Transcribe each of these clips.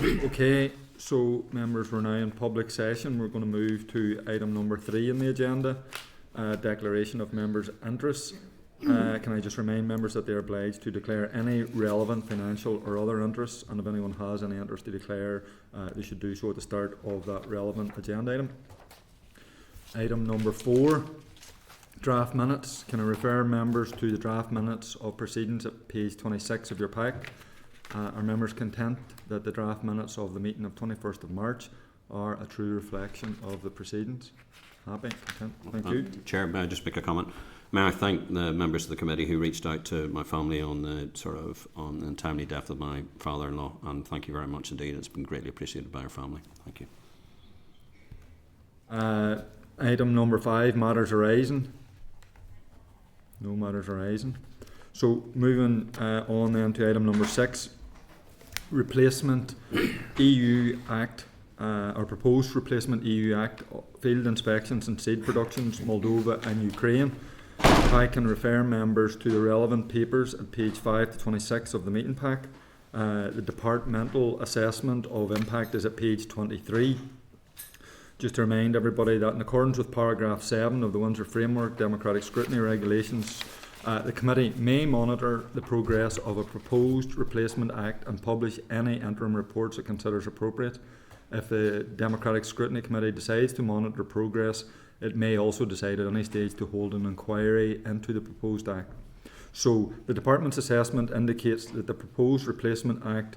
Okay, so members, we're now in public session. We're going to move to item number 3 in the agenda, declaration of members' interests. Can I just remind members that they are obliged to declare any relevant financial or other interests, and if anyone has any interest to declare, they should do so at the start of that relevant agenda item. Item number 4, draft minutes. Can I refer members to the draft minutes of proceedings at page 26 of your pack? Are members content that the draft minutes of the meeting of 21st of March are a true reflection of the proceedings? Happy? Content? Thank you. Chair, may I just make a comment? May I thank the members of the committee who reached out to my family on the untimely death of my father-in-law, and thank you very much indeed. It's been greatly appreciated by our family. Thank you. Item number 5, matters arising. No matters arising. So moving on then to item number 6, replacement EU Act, or proposed replacement EU Act, field inspections and seed productions, Moldova and Ukraine. If I can refer members to the relevant papers at page 5 to 26 of the meeting pack. The departmental assessment of impact is at page 23. Just to remind everybody that in accordance with paragraph 7 of the Windsor Framework Democratic Scrutiny Regulations, the committee may monitor the progress of a proposed replacement act and publish any interim reports it considers appropriate. If the Democratic Scrutiny Committee decides to monitor progress, it may also decide at any stage to hold an inquiry into the proposed act. So the department's assessment indicates that the proposed replacement act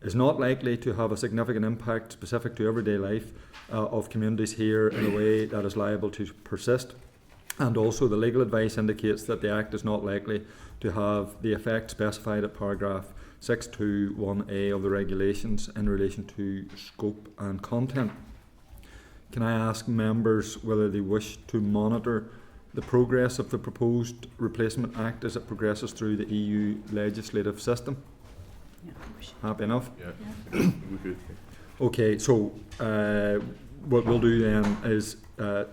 is not likely to have a significant impact specific to everyday life of communities here in a way that is liable to persist. And also the legal advice indicates that the Act is not likely to have the effect specified at paragraph 621A of the regulations in relation to scope and content. Can I ask members whether they wish to monitor the progress of the proposed replacement Act as it progresses through the EU legislative system? Yeah, happy enough? Yeah. Okay, so what we'll do then is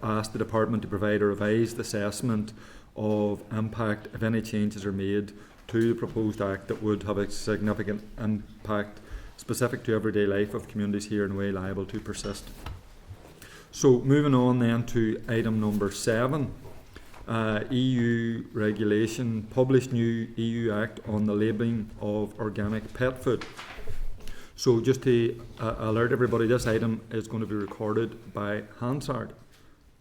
ask the department to provide a revised assessment of impact if any changes are made to the proposed act that would have a significant impact specific to everyday life of communities here in a way liable to persist. So moving on then to item number 7, EU regulation, published new EU Act on the labelling of organic pet food. So just to alert everybody, this item is going to be recorded by Hansard.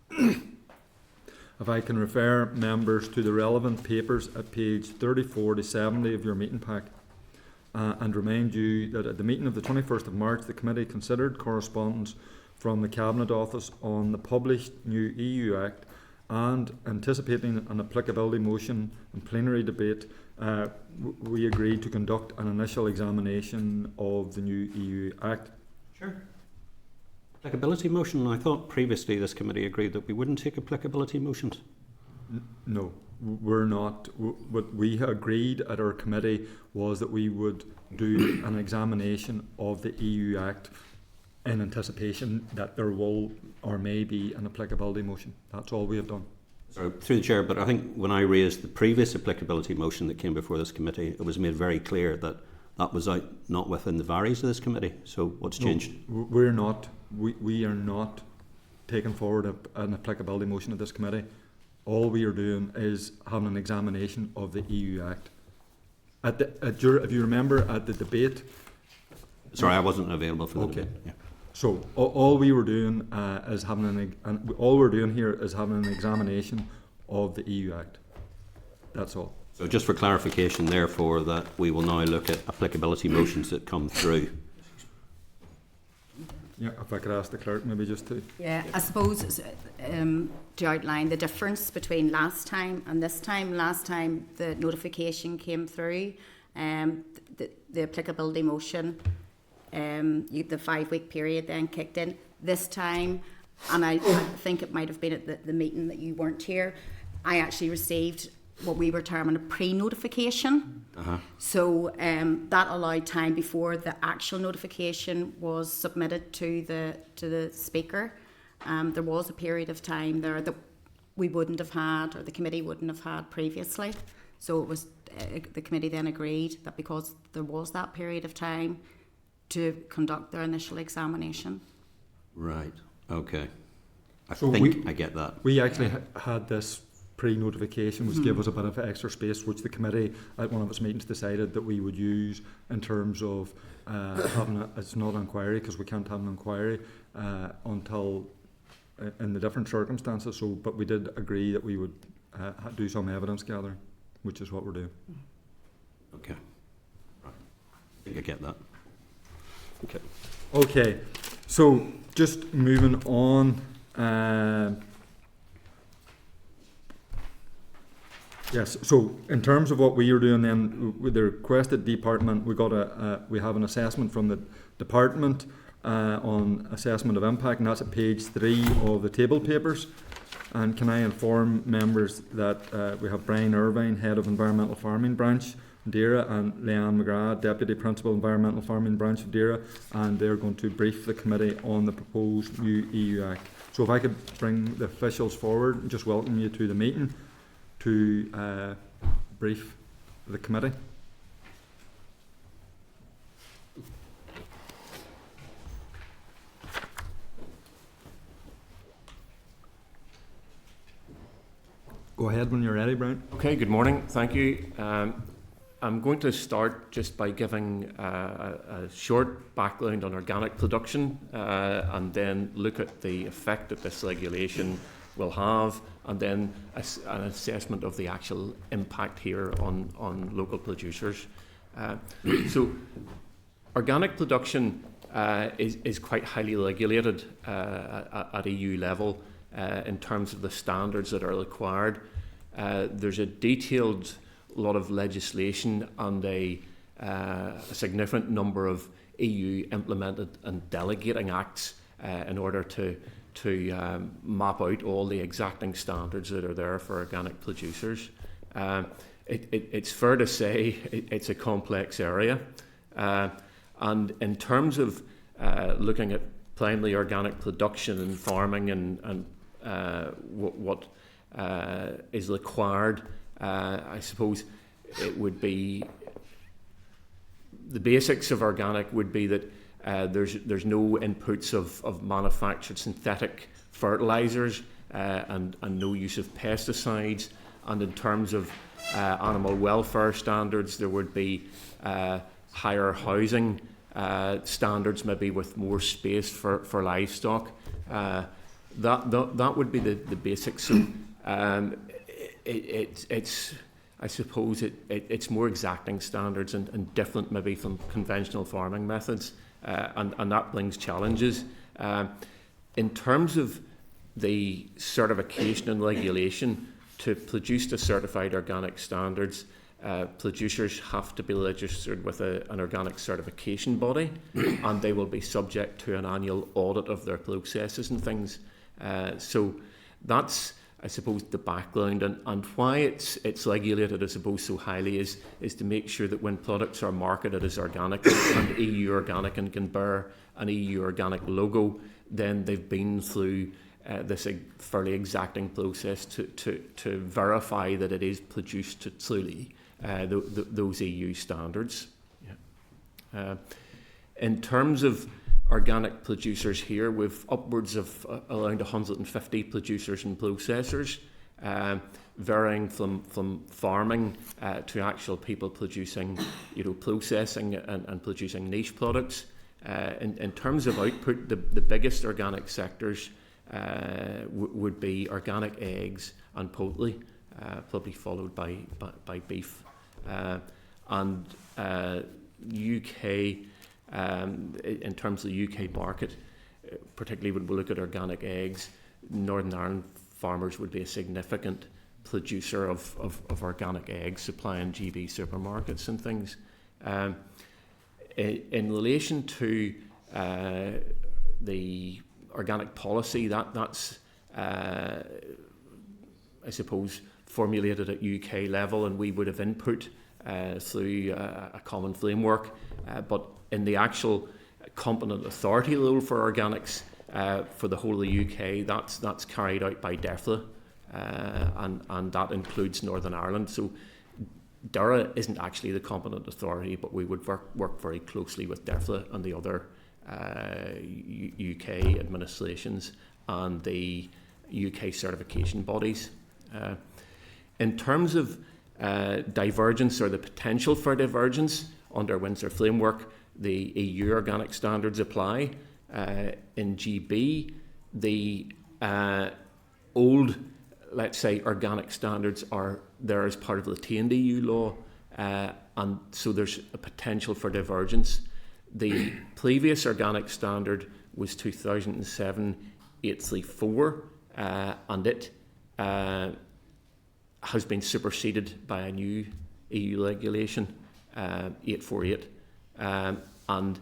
If I can refer members to the relevant papers at page 34 to 70 of your meeting pack, and remind you that at the meeting of the 21st of March, the committee considered correspondence from the Cabinet Office on the published new EU Act, and anticipating an applicability motion and plenary debate, we agreed to conduct an initial examination of the new EU Act. Sure. Applicability motion. I thought previously this committee agreed that we wouldn't take applicability motions. No, we're not. What we agreed at our committee was that we would do an examination of the EU Act in anticipation that there will or may be an applicability motion. That's all we have done. Sorry, through the chair, but I think when I raised the previous applicability motion that came before this committee, it was made very clear that that was not within the varies of this committee. So what's changed? No, we're not. We are not taking forward an applicability motion at this committee. All we are doing is having an examination of the EU Act. If you remember at the debate. Sorry, I wasn't available for the okay. debate. Yeah. So all we were doing is all we're doing here is having an examination of the EU Act. That's all. So just for clarification, therefore, that we will now look at applicability motions that come through. Yeah, if I could ask the clerk maybe just to... Yeah, I suppose to outline the difference between last time and this time. Last time the notification came through, the applicability motion, the 5-week period then kicked in. This time, and I think it might have been at the meeting that you weren't here, I actually received what we were terming a pre-notification. So that allowed time before the actual notification was submitted to the speaker. There was a period of time there that we wouldn't have had, or the committee wouldn't have had previously. So it was the committee then agreed that because there was that period of time, to conduct their initial examination. Right. Okay. I So think I get that. We actually had this pre-notification, which gave us a bit of extra space, which the committee at one of its meetings decided that we would use in terms of having it's not an inquiry, because we can't have an inquiry until in the different circumstances. So, but we did agree that we would do some evidence gathering, which is what we're doing. Okay. Right. I think I get that. Okay. Okay, so just moving on. Yes, so in terms of what we are doing then, with the requested department, we have an assessment from the department on assessment of impact, and that's at page 3 of the table papers. And can I inform members that we have Brian Irvine, Head of Environmental Farming Branch, DERA, and Leanne McGrath, Deputy Principal Environmental Farming Branch of DERA, and they're going to brief the committee on the proposed new EU Act. So if I could bring the officials forward and just welcome you to the meeting to brief the committee. Go ahead when you're ready, Brian. Okay, good morning. Thank you. I'm going to start just by giving a short background on organic production and then look at the effect that this regulation will have, and then an assessment of the actual impact here on local producers. So organic production is quite highly regulated at EU level in terms of the standards that are required. There's a detailed lot of legislation and a significant number of EU implemented and delegating acts in order to map out all the exacting standards that are there for organic producers. It's fair to say it's a complex area, and in terms of looking at primary organic production and farming and what is required, I suppose it would be the basics of organic would be that there's no inputs of manufactured synthetic fertilizers and no use of pesticides. And in terms of animal welfare standards, there would be higher housing standards, maybe with more space for livestock. That would be the basics. So it's I suppose it's more exacting standards and different maybe from conventional farming methods, and that brings challenges. In terms of the certification and regulation, to produce the certified organic standards, producers have to be registered with an organic certification body, and they will be subject to an annual audit of their processes and things. So that's, I suppose, the background, and why it's regulated, I suppose, so highly is to make sure that when products are marketed as organic and EU organic and can bear an EU organic logo, then they've been through this fairly exacting process to verify that it is produced to truly those EU standards. Yeah. In terms of organic producers here, we've upwards of around 150 producers and processors, varying from farming to actual people producing, processing and producing niche products. In terms of output, the biggest organic sectors would be organic eggs and poultry, probably followed by beef. And UK, in terms of the UK market, particularly when we look at organic eggs, Northern Ireland farmers would be a significant producer of organic eggs, supplying GB supermarkets and things. In relation to the organic policy, that's I suppose formulated at UK level, and we would have input through a common framework, but in the actual competent authority role for organics for the whole of the UK, that's carried out by DEFRA, and that includes Northern Ireland. So DERA isn't actually the competent authority, but we would work very closely with DERFLA and the other UK administrations and the UK certification bodies. In terms of divergence or the potential for divergence under Windsor framework, the EU organic standards apply. In GB, the old, let's say, organic standards are there as part of the retained EU law, and so there's a potential for divergence. The previous organic standard was 2007-834, and it has been superseded by a new EU regulation, 848. And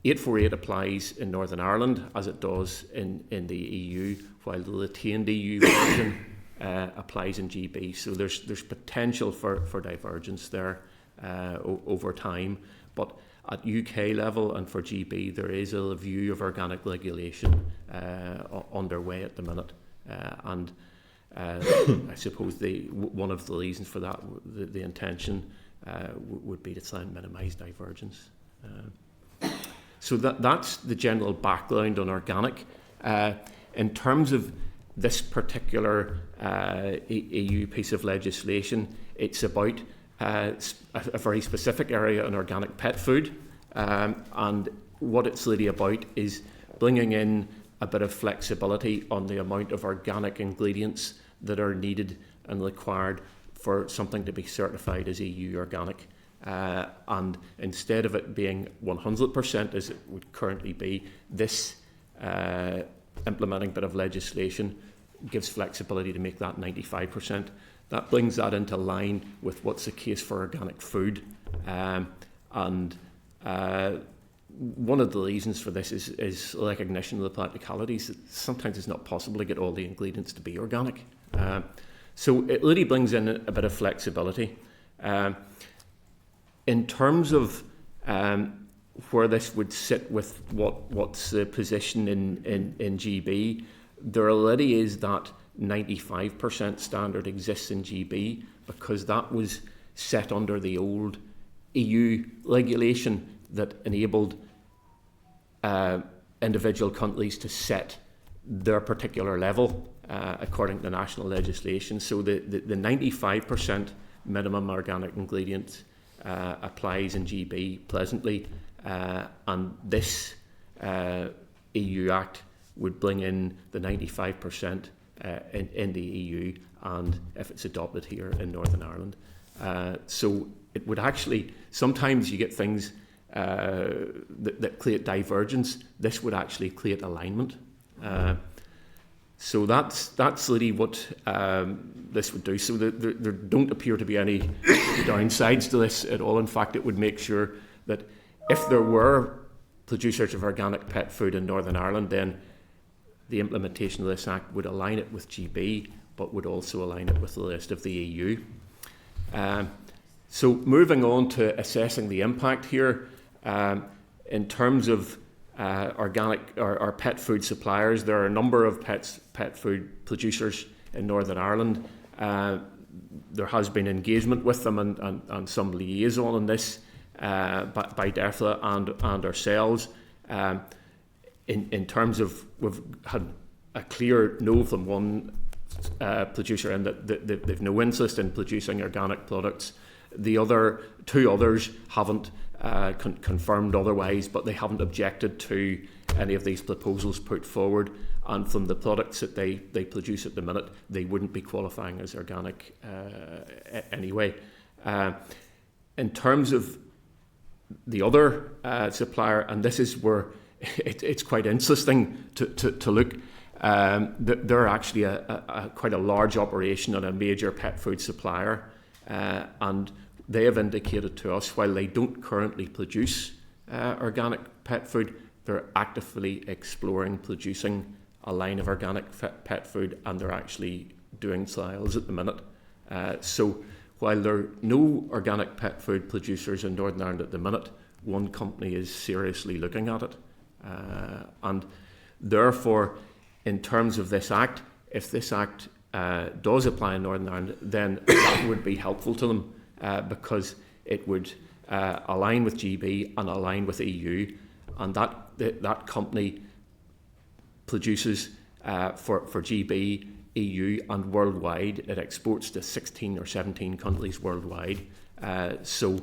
848 applies in Northern Ireland as it does in the EU, while the retained EU version applies in GB. So there's potential for divergence there over time. But at UK level and for GB, there is a review of organic regulation underway at the minute. And I suppose one of the reasons for that, the intention would be to try and minimise divergence. So that's the general background on organic. In terms of this particular EU piece of legislation, it's about a very specific area in organic pet food. And what it's really about is bringing in a bit of flexibility on the amount of organic ingredients that are needed and required for something to be certified as EU organic. And instead of it being 100% as it would currently be, this implementing bit of legislation gives flexibility to make that 95%. That brings that into line with what's the case for organic food. And one of the reasons for this is recognition of the practicalities. Sometimes it's not possible to get all the ingredients to be organic. So it really brings in a bit of flexibility. In terms of where this would sit with what's the position in GB, there already is that 95% standard exists in GB because that was set under the old EU regulation that enabled individual countries to set their particular level according to national legislation. So the 95% minimum organic ingredients applies in GB presently, and this EU Act would bring in the 95% in the EU, and if it's adopted here in Northern Ireland. So it would actually, sometimes you get things that create divergence. This would actually create alignment. So that's really what this would do. So there don't appear to be any downsides to this at all. In fact, it would make sure that if there were producers of organic pet food in Northern Ireland, then the implementation of this Act would align it with GB, but would also align it with the rest of the EU. So moving on to assessing the impact here, in terms of organic or pet food suppliers, there are a number of pet food producers in Northern Ireland. There has been engagement with them and some liaison on this by DERFLA and ourselves. In terms of, we've had a clear no from one producer in that they've no interest in producing organic products. The other two others haven't confirmed otherwise, but they haven't objected to any of these proposals put forward. And from the products that they produce at the minute, they wouldn't be qualifying as organic anyway. In terms of the other supplier, and this is where it's quite interesting to look. They're actually quite a large operation and a major pet food supplier, and they have indicated to us, while they don't currently produce organic pet food, they're actively exploring producing a line of organic pet food, and they're actually doing trials at the minute. So while there are no organic pet food producers in Northern Ireland at the minute, one company is seriously looking at it. And therefore, in terms of this Act, if this Act does apply in Northern Ireland, then that would be helpful to them because it would align with GB and align with EU, and that company produces for GB, EU and worldwide. It exports to 16 or 17 countries worldwide. So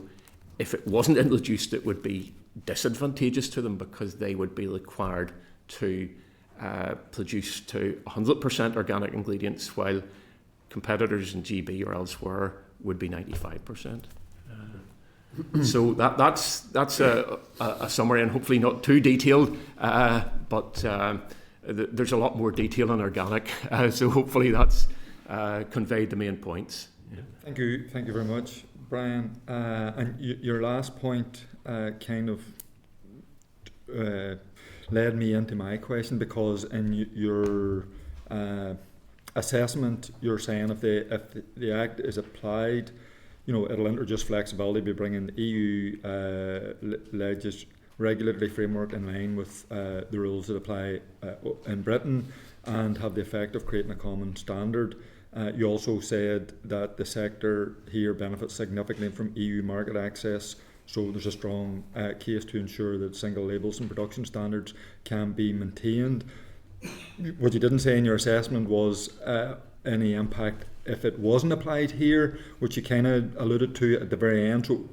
if it wasn't introduced, it would be disadvantageous to them because they would be required to produce to 100% organic ingredients, while competitors in GB or elsewhere would be 95%. So that's a summary, and hopefully not too detailed, but there's a lot more detail on organic, so hopefully that's conveyed the main points. Yeah. Thank you very much, Brian. And your last point kind of led me into my question, because in your assessment, you're saying if the Act is applied, it'll introduce flexibility by bringing the EU regulatory framework in line with the rules that apply in Britain, and have the effect of creating a common standard. You also said that the sector here benefits significantly from EU market access, so there's a strong case to ensure that single labels and production standards can be maintained. What you didn't say in your assessment was any impact if it wasn't applied here, which you kind of alluded to at the very end. So,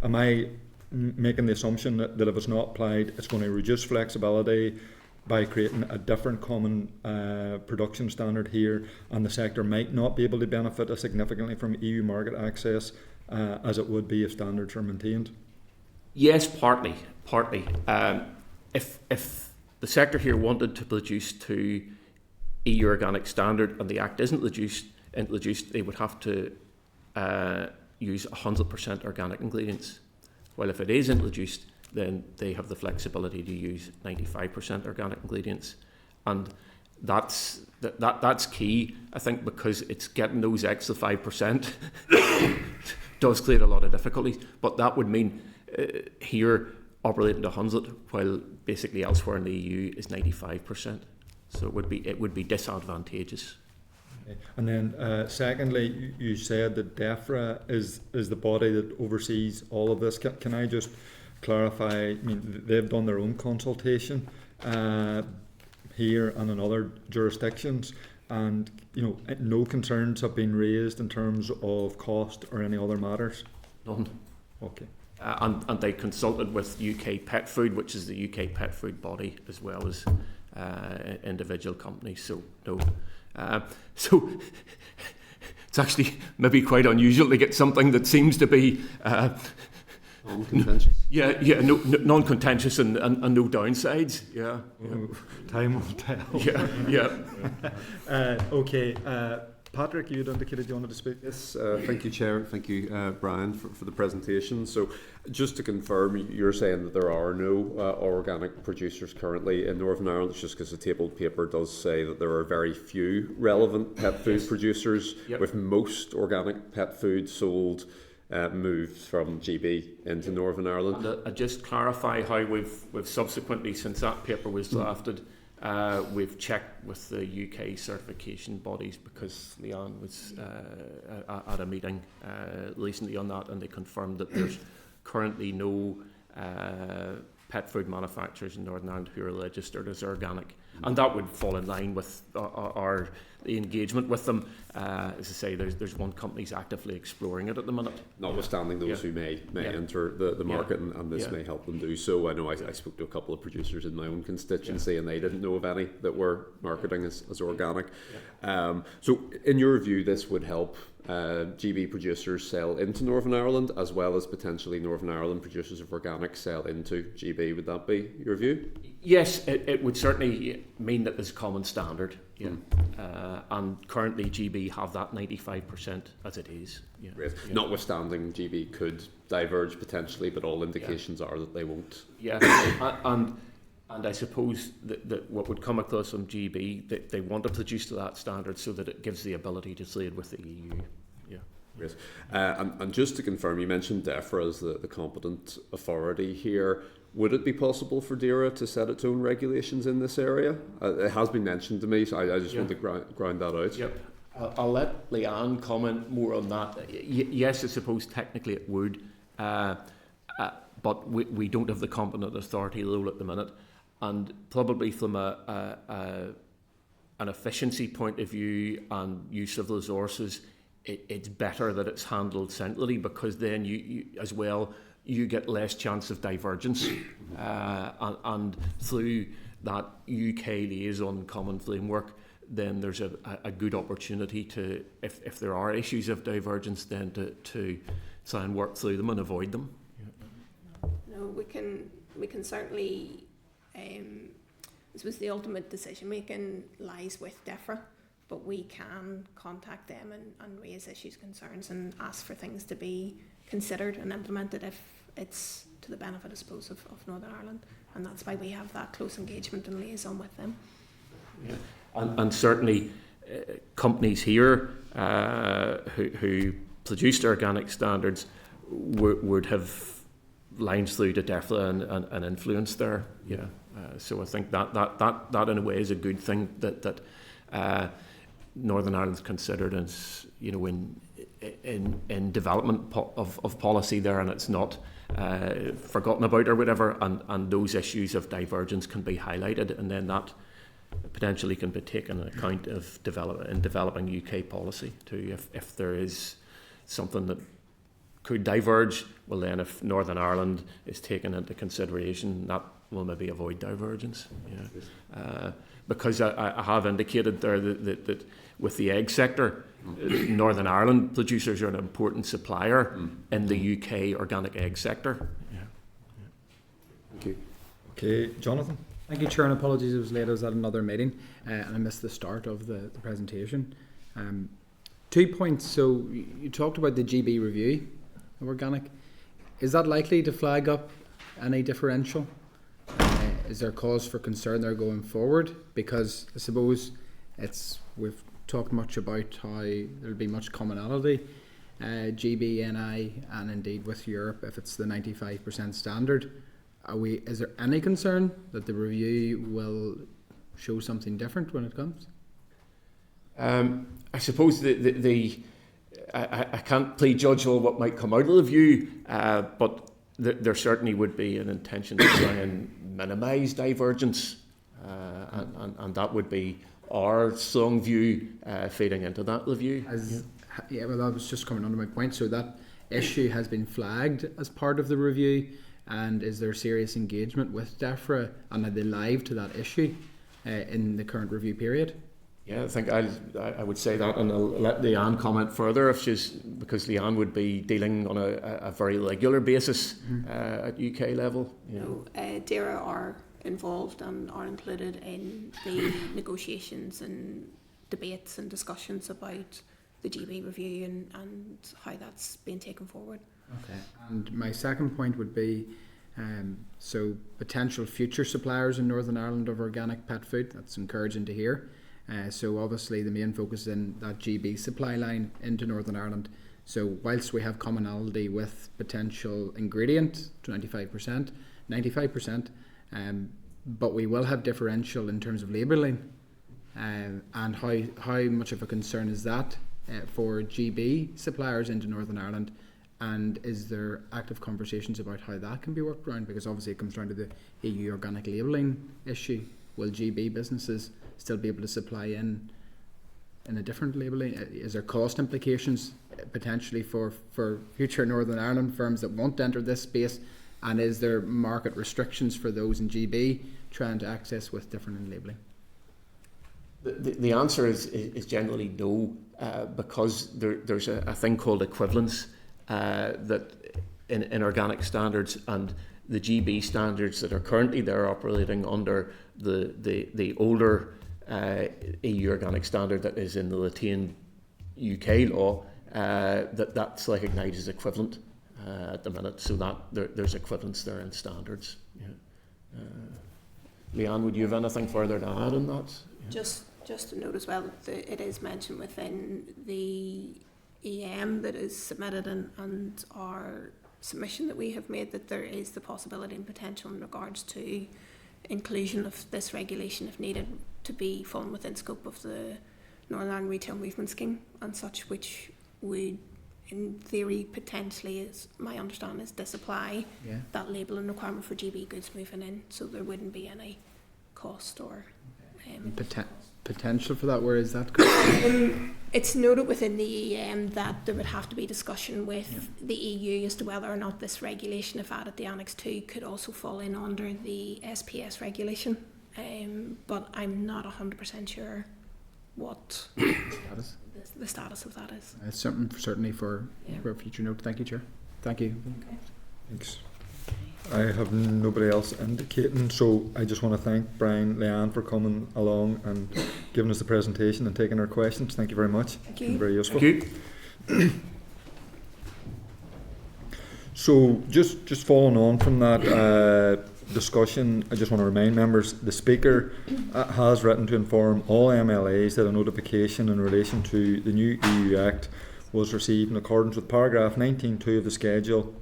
am I making the assumption that if it's not applied, it's going to reduce flexibility by creating a different common production standard here, and the sector might not be able to benefit as significantly from EU market access as it would be if standards are maintained? Yes, partly. If the sector here wanted to produce to EU organic standard and the Act isn't introduced, they would have to use 100% organic ingredients. While if it is introduced, then they have the flexibility to use 95% organic ingredients, and that's key, I think, because it's getting those extra 5% does create a lot of difficulties. But that would mean here operating to 100, while basically elsewhere in the EU is 95%. So it would be disadvantageous. Okay. And then secondly, you said that DEFRA is the body that oversees all of this. Can I just clarify? I mean, they've done their own consultation here and in other jurisdictions, and no concerns have been raised in terms of cost or any other matters? None. Okay. And they consulted with UK Pet Food, which is the UK Pet Food body, as well as individual companies. So no. So it's actually maybe quite unusual to get something that seems to be non-contentious. Non-contentious and no downsides. Yeah. Time will tell. Yeah. Okay. Patrick, you had indicated you wanted to speak. Yes, thank you, Chair. Thank you, Brian, for the presentation. So, just to confirm, you're saying that there are no organic producers currently in Northern Ireland. It's just because the tabled paper does say that there are very few relevant pet food producers, with most organic pet food sold moved from GB into Northern Ireland. And I just clarify how we've subsequently, since that paper was drafted, we've checked with the UK certification bodies, because Leanne was at a meeting recently on that, and they confirmed that there's currently no pet food manufacturers in Northern Ireland who are registered as organic, and that would fall in line with our engagement with them. As I say, there's one company's actively exploring it at the minute. Notwithstanding those who may enter the market, and this may help them do so. I know I spoke to a couple of producers in my own constituency, and they didn't know of any that were marketing as organic. So in your view, this would help GB producers sell into Northern Ireland, as well as potentially Northern Ireland producers of organic sell into GB. Would that be your view? Yes, it would certainly mean that there's a common standard. And currently GB have that 95% as it is. Right. Notwithstanding GB could diverge potentially, but all indications are that they won't. And I suppose that what would come across from GB, that they want to produce to that standard so that it gives the ability to trade with the EU. Great. And just to confirm, you mentioned DEFRA as the competent authority here. Would it be possible for DERA to set its own regulations in this area? It has been mentioned to me, so I just want to ground that out. Yep. I'll let Leanne comment more on that. Yes, I suppose technically it would, but we don't have the competent authority role at the minute, and probably from an efficiency point of view and use of resources, it's better that it's handled centrally, because then you as well, you get less chance of divergence, and through that UK liaison common framework, then there's a good opportunity to, if there are issues of divergence, then to try and work through them and avoid them. No, we can certainly. This was the ultimate decision making lies with DEFRA, but we can contact them and raise issues, concerns, and ask for things to be considered and implemented if it's to the benefit, I suppose, of Northern Ireland, and that's why we have that close engagement and liaison with them. Yeah. And certainly companies here who produced organic standards would have lines through to DEFRA and influence there. Yeah. So I think that in a way is a good thing that Northern Ireland's considered as, you know, in development of policy there, and it's not forgotten about or whatever, and those issues of divergence can be highlighted, and then that potentially can be taken into account of developing UK policy too. If there is something that could diverge, well then if Northern Ireland is taken into consideration, that will maybe avoid divergence. Yeah. Because I have indicated there that with the egg sector, Northern Ireland producers are an important supplier in the UK organic egg sector. Yeah. Thank you. Okay, Jonathan. Thank you, Chair, and apologies I was late. I was at another meeting and I missed the start of the presentation. 2 points. So you talked about the GB review of organic. Is that likely to flag up any differential? Is there cause for concern there going forward? Because I suppose we've talked much about how there'll be much commonality, GB, NI, and indeed with Europe if it's the 95% standard. Is there any concern that the review will show something different when it comes? I suppose I can't play judge on what might come out of the review, but there certainly would be an intention to try and minimise divergence, and that would be our strong view feeding into that review. Yeah, well, that was just coming on to my point. So that issue has been flagged as part of the review. And is there serious engagement with DEFRA, and are they live to that issue in the current review period? Yeah, I think I would say that, and I'll let Leanne comment further because Leanne would be dealing on a very regular basis at UK level. You know. DERA are involved and are included in the negotiations and debates and discussions about the GB review and how that's being taken forward. Okay, and my second point would be so potential future suppliers in Northern Ireland of organic pet food. That's encouraging to hear. So obviously the main focus is in that GB supply line into Northern Ireland. So whilst we have commonality with potential ingredient, 25%, 95%, but we will have differential in terms of labelling. And how much of a concern is that for GB suppliers into Northern Ireland? And is there active conversations about how that can be worked around? Because obviously it comes down to the EU organic labelling issue. Will GB businesses still be able to supply in a different labelling? Is there cost implications potentially for future Northern Ireland firms that want to enter this space? And is there market restrictions for those in GB trying to access with different labelling? The answer is generally no, because there's a thing called equivalence that in organic standards, and the GB standards that are currently there operating under the older EU organic standard that is in the retained UK law, that's recognised as equivalent at the minute, so that there's equivalence there in standards. Yeah. Leanne, would you have anything further to add on that? Yeah. Just to note as well that it is mentioned within the EM that is submitted and our submission that we have made that there is the possibility and potential in regards to inclusion of this regulation if needed to be fallen within scope of the Northern Ireland Retail Movement Scheme and such, which would, in theory, potentially, is my understanding, is disapply that labelling requirement for GB goods moving in, so there wouldn't be any cost or potential for that. Where is that? It's noted within the EEM that there would have to be discussion with the EU as to whether or not this regulation, if added to Annex 2, could also fall in under the SPS regulation. But I'm not 100% sure what the status of that is. It's something certainly for a future note. Thank you, Chair. Thank you. Thanks. I have nobody else indicating, so I just want to thank Brian Leanne for coming along and giving us the presentation and taking our questions. Thank you very much. Thank you. Very useful. Thank you. So just following on from that discussion, I just want to remind members the Speaker has written to inform all MLAs that a notification in relation to the new EU Act was received in accordance with paragraph 19.2 of the schedule.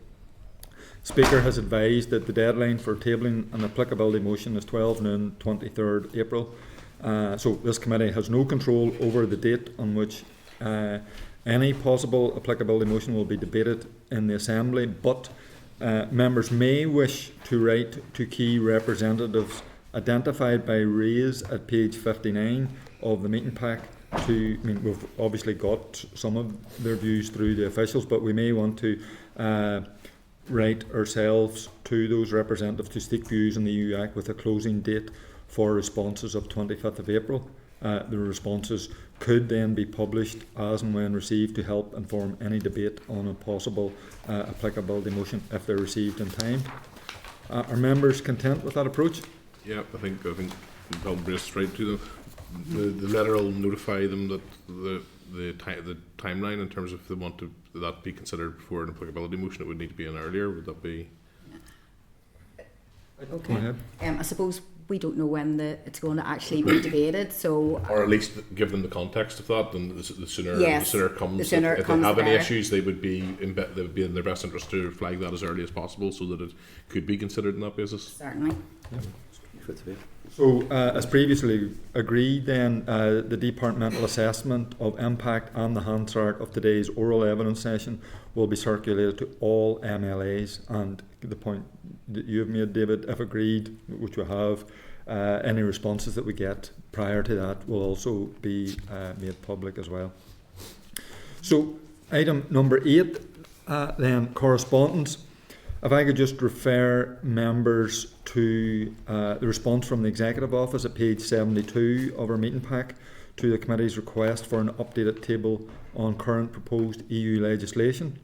Speaker has advised that the deadline for tabling an applicability motion is 12 noon 23rd April. So this committee has no control over the date on which any possible applicability motion will be debated in the Assembly, but members may wish to write to key representatives identified by raise at page 59 of the meeting pack. We've obviously got some of their views through the officials, but we may want to write ourselves to those representatives to seek views on the EU Act with a closing date for responses of 25th of April. The responses could then be published as and when received to help inform any debate on a possible applicability motion if they're received in time. Are members content with that approach? Yeah, I think that'll bring us straight to the letter will notify them that the timeline in terms of if they want to that be considered for an applicability motion, it would need to be in earlier. Would that be? Okay. I suppose we don't know when it's going to actually be debated, so Or at least give them the context of that, and the sooner Yes, the sooner it comes. the sooner if it comes, they have the any better. issues, they would be in their best interest to flag that as early as possible, so that it could be considered on that basis. certainly. So, as previously agreed, then the departmental assessment of impact and the Hansard of today's oral evidence session will be circulated to all MLAs. And the point that you have made, David, if agreed, which we have, any responses that we get prior to that will also be made public as well. So, item number 8, then correspondence. If I could just refer members to the response from the Executive Office at page 72 of our meeting pack to the committee's request for an updated table on current proposed EU legislation.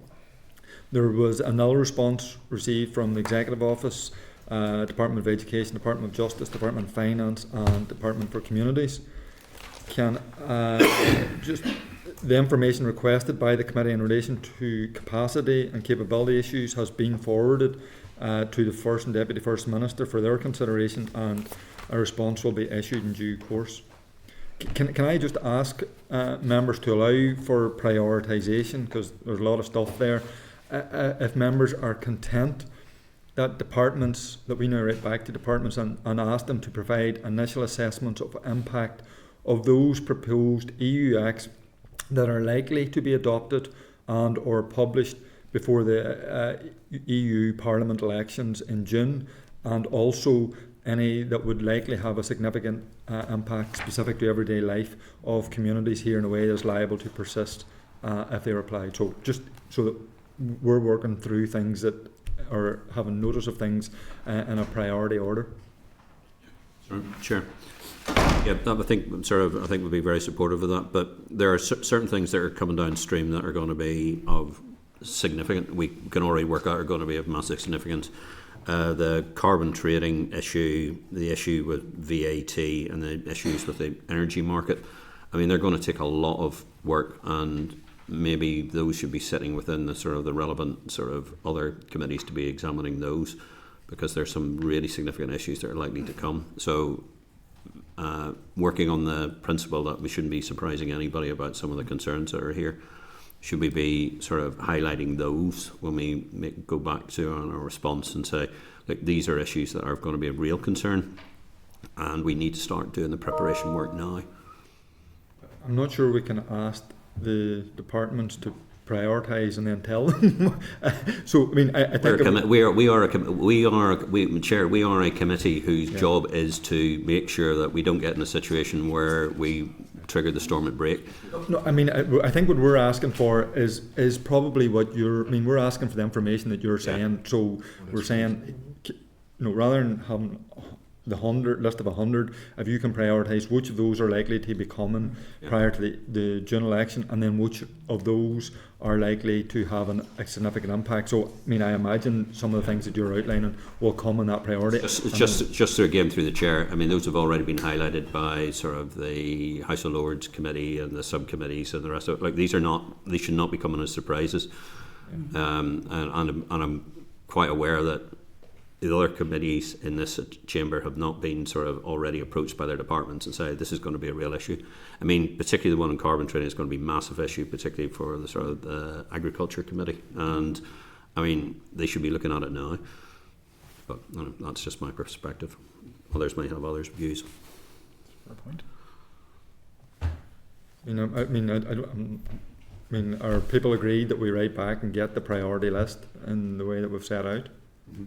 There was a null response received from the Executive Office, Department of Education, Department of Justice, Department of Finance and Department for Communities. Can just the information requested by the committee in relation to capacity and capability issues has been forwarded to the First and Deputy First Minister for their consideration, and a response will be issued in due course. Can I just ask members to allow for prioritisation, because there's a lot of stuff there, if members are content that departments, that we now write back to departments and ask them to provide initial assessments of impact of those proposed EU acts that are likely to be adopted and or published before the EU Parliament elections in June, and also any that would likely have a significant impact specific to everyday life of communities here in a way that's liable to persist if they're applied. So just so that we're working through things that are having notice of things in a priority order. Sure. Yeah, I think we'll be very supportive of that. But there are certain things that are coming downstream that are going to be of significant. We can already work out are going to be of massive significance. The carbon trading issue, the issue with VAT, and the issues with the energy market. I mean, they're going to take a lot of work, and maybe those should be sitting within the relevant other committees to be examining those, because there's some really significant issues that are likely to come. So. Working on the principle that we shouldn't be surprising anybody about some of the concerns that are here. Should we be highlighting those when we go back to our response and say, look, these are issues that are going to be a real concern, and we need to start doing the preparation work now. I'm not sure we can ask the departments to prioritise and then tell them. So I mean, I think Chair, we are a committee whose job is to make sure that we don't get in a situation where we trigger the Stormont break. No, I mean, I think what we're asking for is probably what you're. I mean, we're asking for the information that you're saying. So we're saying, rather than having the list of 100, if you can prioritise which of those are likely to be coming prior to the June election, and then which of those are likely to have a significant impact. So, I mean, I imagine some of the things that you're outlining will come in that priority. Just again through the Chair, I mean, those have already been highlighted by sort of the House of Lords Committee and the subcommittees and the rest of it. Like, these should not be coming as surprises. And I'm quite aware that the other committees in this chamber have not been sort of already approached by their departments and say this is going to be a real issue. I mean, particularly the one on carbon trading is going to be a massive issue, particularly for the sort of the Agriculture Committee. And I mean, they should be looking at it now. But that's just my perspective. Others might have others' views. Fair point. I mean, are people agreed that we write back and get the priority list in the way that we've set out? Mm-hmm.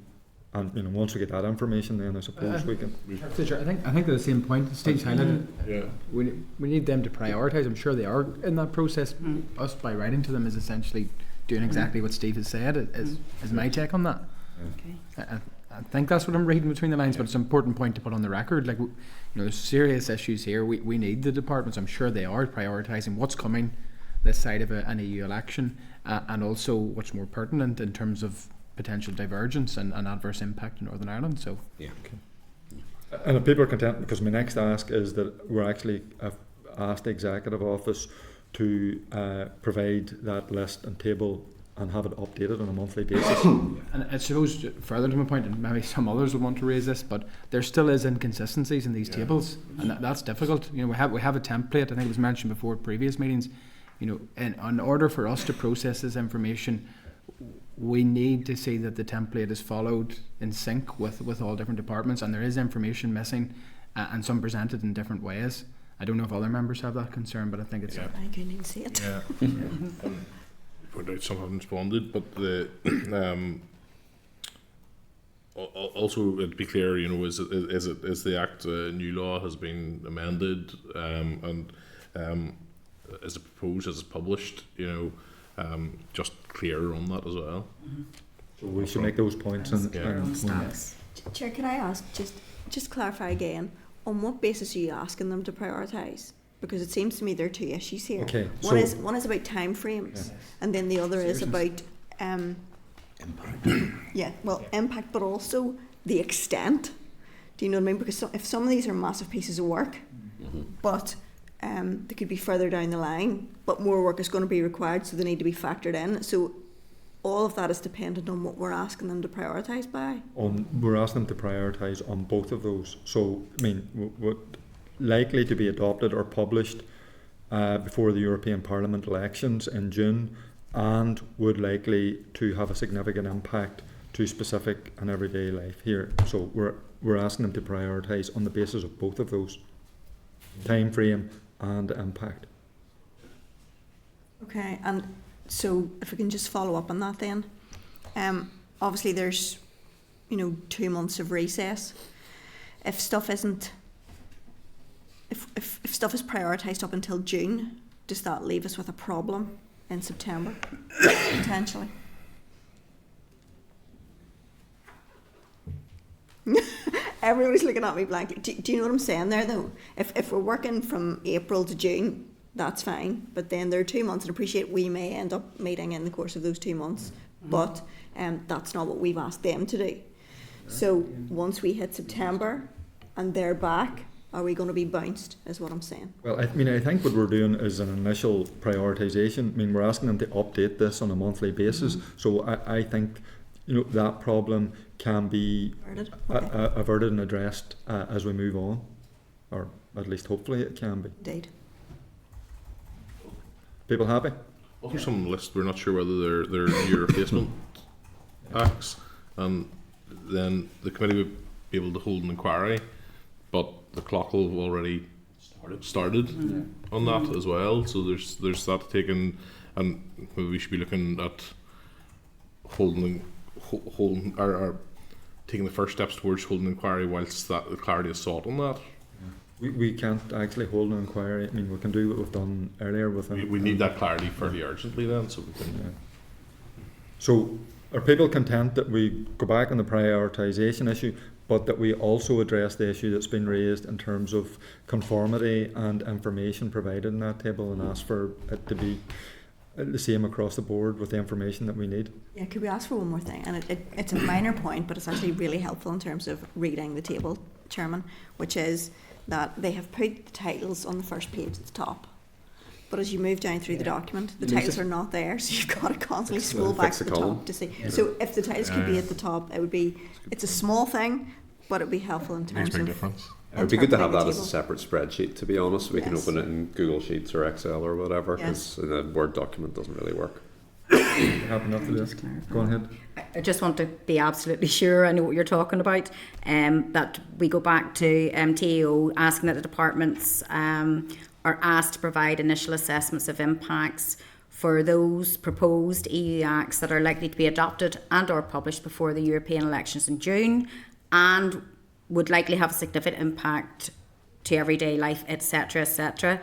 And once we get that information, then I suppose we can. I think they're the same point. Steve's highlighted. Yeah. We need them to prioritise. I'm sure they are in that process. Us by writing to them is essentially doing exactly what Steve has said. Is my take on that. Okay. I think that's what I'm reading between the lines, but it's an important point to put on the record. Like, there's serious issues here. We need the departments. I'm sure they are prioritising what's coming this side of an EU election, and also what's more pertinent in terms of potential divergence and adverse impact in Northern Ireland. So yeah. Okay. And if people are content, because my next ask is that we're actually asked the Executive Office to provide that list and table and have it updated on a monthly basis. And I suppose further to my point, and maybe some others will want to raise this, but there still is inconsistencies in these tables, and that's difficult. We have a template. I think it was mentioned before at previous meetings. In order for us to process this information, we need to see that the template is followed in sync with all different departments, and there is information missing, and some presented in different ways. I don't know if other members have that concern, but I think it's. I couldn't even see it. Yeah. Point out some haven't responded, but also to be clear, is the Act new law has been amended, and is it proposed, as it's published, just clearer on that as well. So we should make those points. Chair, can I ask, just clarify again, on what basis are you asking them to prioritise? Because it seems to me there are two issues here. Okay, one is about time frames, and then the other is about impact. Impact, but also the extent. Do you know what I mean? Because if some of these are massive pieces of work, but they could be further down the line, but more work is going to be required, so they need to be factored in. So all of that is dependent on what we're asking them to prioritise by. We're asking them to prioritise on both of those. So, I mean, what likely to be adopted or published before the European Parliament elections in June, and would likely to have a significant impact to specific and everyday life here. So we're asking them to prioritise on the basis of both of those, time frame and impact. Okay, and so if we can just follow up on that then. Obviously there's 2 months of recess. If stuff isn't if stuff is prioritised up until June, does that leave us with a problem in September potentially? Everybody's looking at me blankly. Do you know what I'm saying there though? If we're working from April to June, that's fine, but then there are 2 months, and appreciate we may end up meeting in the course of those 2 months, but that's not what we've asked them to do. So once we hit September and they're back, are we going to be bounced, is what I'm saying. Well, I think what we're doing is an initial prioritisation. I mean, we're asking them to update this on a monthly basis. So I think that problem can be averted and addressed as we move on, or at least hopefully it can be. Indeed. People happy? Also, some lists we're not sure whether they're new replacement acts, and then the committee would be able to hold an inquiry, but the clock will have already started on that as well. So there's that taken, and maybe we should be looking at holding or taking the first steps towards holding an inquiry whilst that the clarity is sought on that. We can't actually hold an inquiry. I mean, we can do what we've done earlier with We need that clarity fairly urgently then, so we can. Yeah. So, are people content that we go back on the prioritisation issue, but that we also address the issue that's been raised in terms of conformity and information provided in that table, and ask for it to be the same across the board with the information that we need? Yeah, could we ask for one more thing? And it's a minor point, but it's actually really helpful in terms of reading the table, Chairman, which is that they have put the titles on the first page at the top. But as you move down through the document, the titles are not there, so you've got to constantly scroll back to the top to see. So if the titles could be at the top, it would be, it's a small thing, but it would be helpful in terms of... difference. It would be good to have that as a table. separate spreadsheet, to be honest. We can Yes. open it in Google Sheets or Excel or whatever, Yes. because in a Word document doesn't really work. Happy enough to this? Go on ahead. I just want to be absolutely sure I know what you're talking about, that we go back to TAO asking that the departments are asked to provide initial assessments of impacts for those proposed EU acts that are likely to be adopted and or published before the European elections in June and would likely have a significant impact to everyday life, etc., etc.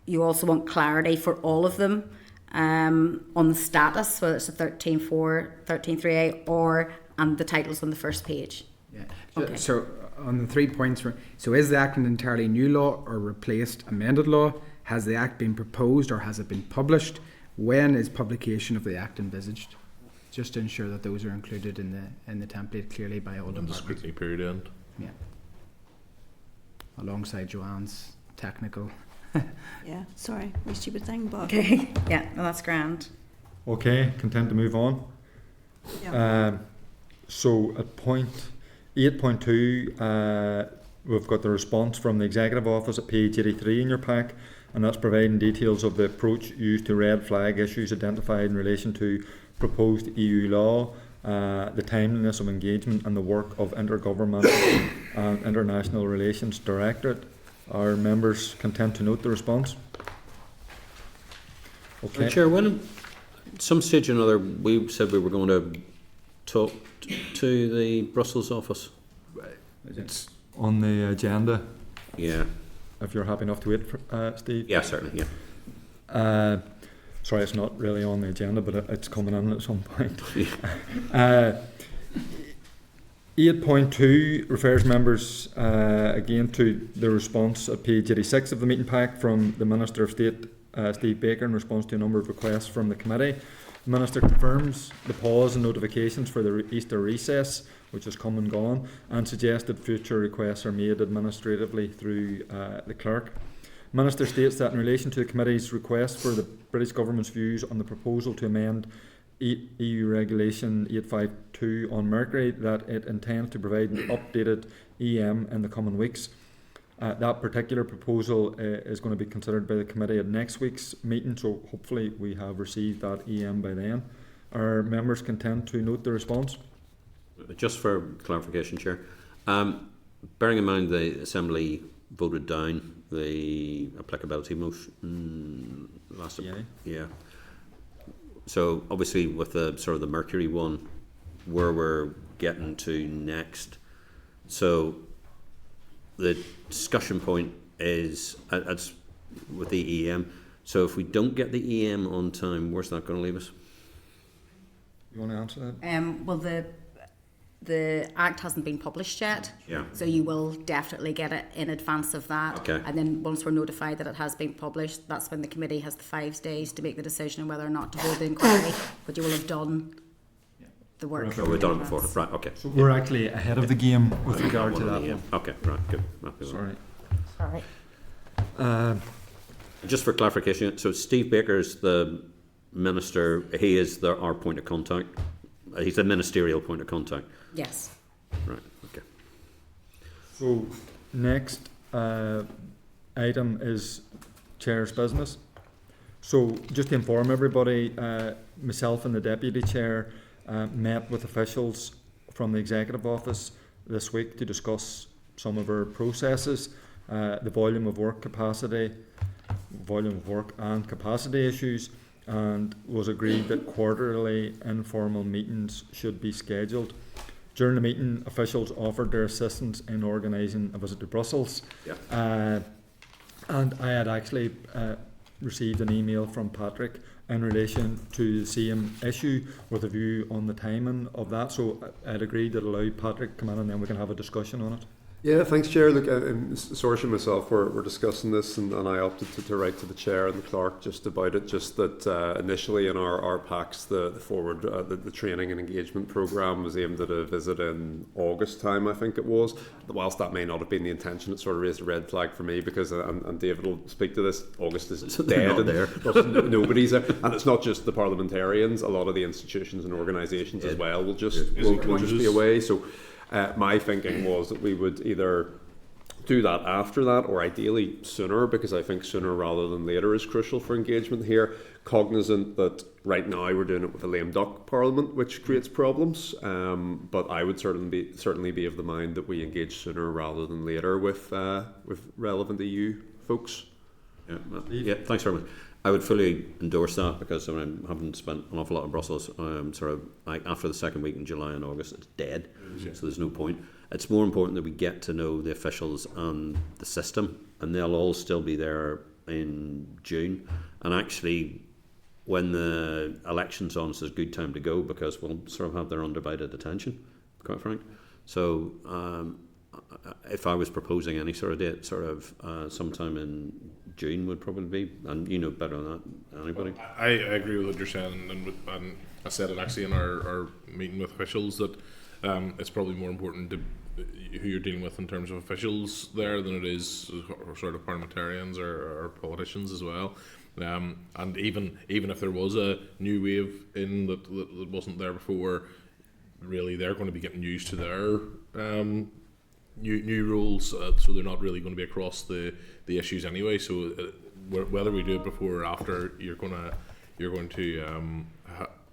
You also want clarity for all of them on the status, whether it's a 13.4, 13.3a, and the titles on the first page. Yeah. Okay. So on the 3 points, so is the act an entirely new law or replaced amended law? Has the act been proposed or has it been published? When is publication of the act envisaged? Just to ensure that those are included in the template clearly by all And the departments. scrutiny period end. Yeah. Alongside Joanne's technical. Yeah, sorry, my stupid thing, but... Okay, yeah, well, that's grand. Okay, content to move on? Yeah. So at point 8.2, we've got the response from the Executive Office at page 83 in your pack, and that's providing details of the approach used to red flag issues identified in relation to proposed EU law, the timeliness of engagement and the work of Intergovernmental and International Relations Directorate. Are members content to note the response? Okay. Chair, when at some stage or another we said we were going to talk to the Brussels office. It's on the agenda, Yeah, if you're happy enough to wait, for, Steve. yeah, certainly, yeah. Sorry, it's not really on the agenda, but it's coming in at some point. 8.2 refers members again to the response at page 86 of the meeting pack from the Minister of State, Steve Baker, in response to a number of requests from the committee. The Minister confirms the pause in notifications for the Easter recess, which has come and gone, and suggested future requests are made administratively through the clerk. The Minister states that in relation to the committee's request for the British Government's views on the proposal to amend EU Regulation 852 on mercury, that it intends to provide an updated EM in the coming weeks. That particular proposal is going to be considered by the committee at next week's meeting, so hopefully we have received that EM by then. Are members content to note the response? Just for clarification, Chair, bearing in mind the Assembly voted down the applicability motion last Yeah. yeah. So obviously with the sort of the mercury one, where we're getting to next, so the discussion point is it's with the EM. So if we don't get the EM on time, where's that going to leave us? You want to answer that? Well, the Act hasn't been published yet, Yeah. so you will definitely get it in advance of that. Okay. And then once we're notified that it has been published, that's when the committee has the 5 days to make the decision on whether or not to hold the inquiry. But you will have done the work. So we've done it before, right? Okay. So we're actually ahead of the game with regard to One that of the one. Okay, right, good. Happy with that. Sorry. Sorry. Just for clarification, so Steve Baker's the minister. He is our point of contact. He's the ministerial point of contact. Yes. Right. Okay. So next item is Chair's business. So just to inform everybody, myself and the Deputy Chair met with officials from the Executive Office this week to discuss some of our processes. the volume of work and capacity issues, and was agreed that quarterly informal meetings should be scheduled. During the meeting, officials offered their assistance in organising a visit to Brussels. Yeah. And I had actually received an email from Patrick in relation to the same issue with a view on the timing of that. So I'd agreed to allow Patrick to come in and then we can have a discussion on it. Yeah, thanks, Chair. Look, Source and myself were discussing this, and I opted to write to the Chair and the Clerk just about it. Just that initially in our packs, the forward, the training and engagement programme was aimed at a visit in August time, I think it was. Whilst that may not have been the intention, it sort of raised a red flag for me because, and David will speak to this, August is dead and there. Nobody's there. And it's not just the parliamentarians, a lot of the institutions and organisations as well will just be away. So my thinking was that we would either do that after that or ideally sooner, because I think sooner rather than later is crucial for engagement here, cognizant that right now we're doing it with a lame duck parliament, which creates problems, but I would certainly be of the mind that we engage sooner rather than later with relevant EU folks. Yeah, thanks very much. I would fully endorse that because having spent an awful lot in Brussels, sort of like after the second week in July and August, it's dead. So there's no point. It's more important that we get to know the officials and the system, and they'll all still be there in June. And actually, when the election's on, it's a good time to go because we'll sort of have their undivided attention, quite frank. So if I was proposing any sort of date, sort of sometime in June would probably be, and you know better than that, anybody. I agree with what you're saying, and I said it actually in our meeting with officials that it's probably more important to who you're dealing with in terms of officials there than it is sort of parliamentarians or politicians as well. And even if there was a new wave in that wasn't there before, really they're going to be getting used to their new rules, so they're not really going to be across the issues anyway. So whether we do it before or after, you're going to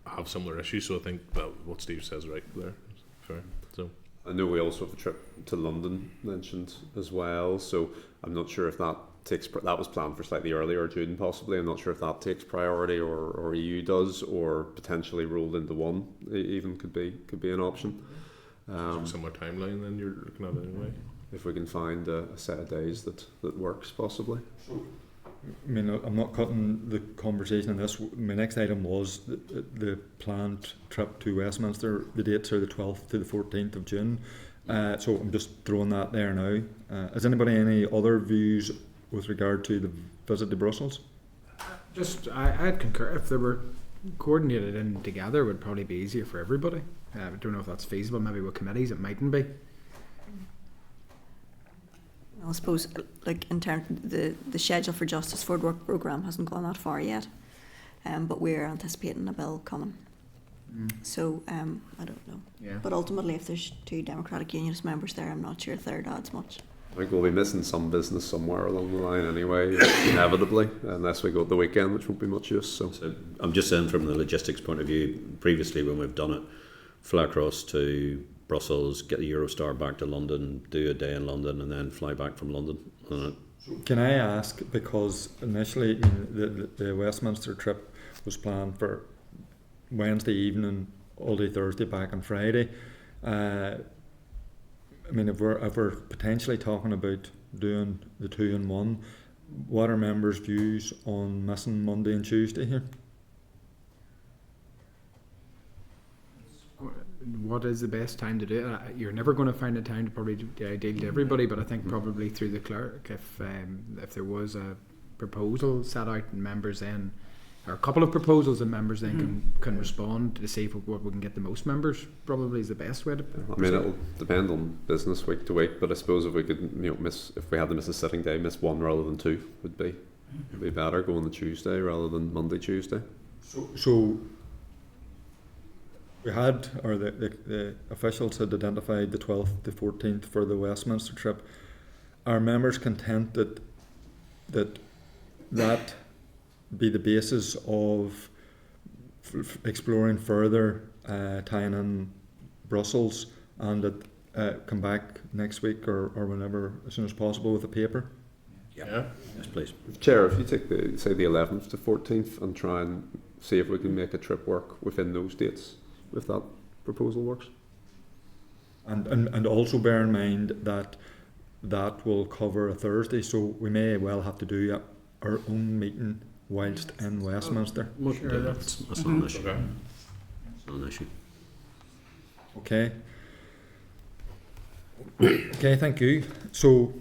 have similar issues. So I think that what Steve says right there. Fair. So I know we also have a trip to London mentioned as well. So I'm not sure if that that was planned for slightly earlier, June possibly. I'm not sure if that takes priority or EU does, or potentially rolled into one even could be an option. Similar timeline then you're looking at anyway. If we can find a set of days that works possibly. I mean, I'm not cutting the conversation on this. My next item was the planned trip to Westminster. The dates are the 12th to the 14th of June. So I'm just throwing that there now. Has anybody any other views with regard to the visit to Brussels? I'd concur. If they were coordinated in together, it would probably be easier for everybody. I don't know if that's feasible. Maybe with committees it mightn't be. I suppose, like in terms the schedule for Justice Forward Work programme hasn't gone that far yet, but we're anticipating a bill coming. So I don't know. Yeah. But ultimately, if there's 2 Democratic Unionist members there, I'm not sure a third adds much. I think we'll be missing some business somewhere along the line anyway, inevitably, unless we go at the weekend, which won't be much use. So I'm just saying from the logistics point of view, previously when we've done it, fly across to Brussels, get the Eurostar back to London, do a day in London, and then fly back from London. Can I ask, because initially the Westminster trip was planned for Wednesday evening, all day Thursday, back on Friday. I mean, if we're potentially talking about doing the 2 in 1, what are members' views on missing Monday and Tuesday here? What is the best time to do it? You're never going to find a time to probably deal to everybody, but I think probably through the clerk, if there was a proposal set out and members then, or a couple of proposals and members then can respond to see if what we can get the most members, probably is the best way to. I mean, it'll depend on business week to week, but I suppose if we could, if we had to miss a sitting day, miss 1 rather than 2 would be better, going to Tuesday rather than Monday, Tuesday. So we had, or the officials had identified the 12th to 14th for the Westminster trip. Are members content that be the basis of exploring further tying in Brussels, and that come back next week or whenever, as soon as possible with the paper. Yeah. Yes, please. Chair, if you take the 11th to 14th and try and see if we can make a trip work within those dates, if that proposal works. And also bear in mind that that will cover a Thursday, so we may well have to do our own meeting whilst in Westminster. Sure, that's not an issue. Okay. It's not an issue. Okay. Okay, thank you. So,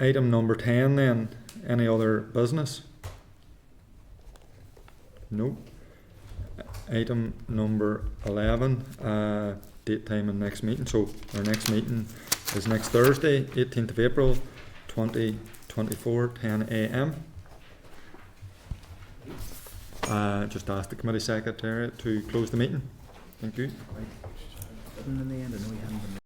item number 10 then, any other business? No. Item number 11, date, time and next meeting. So, our next meeting is next Thursday, 18th of April, 2024, 10 a.m. Just ask the committee secretary to close the meeting. Thank you. In the end, I know you haven't been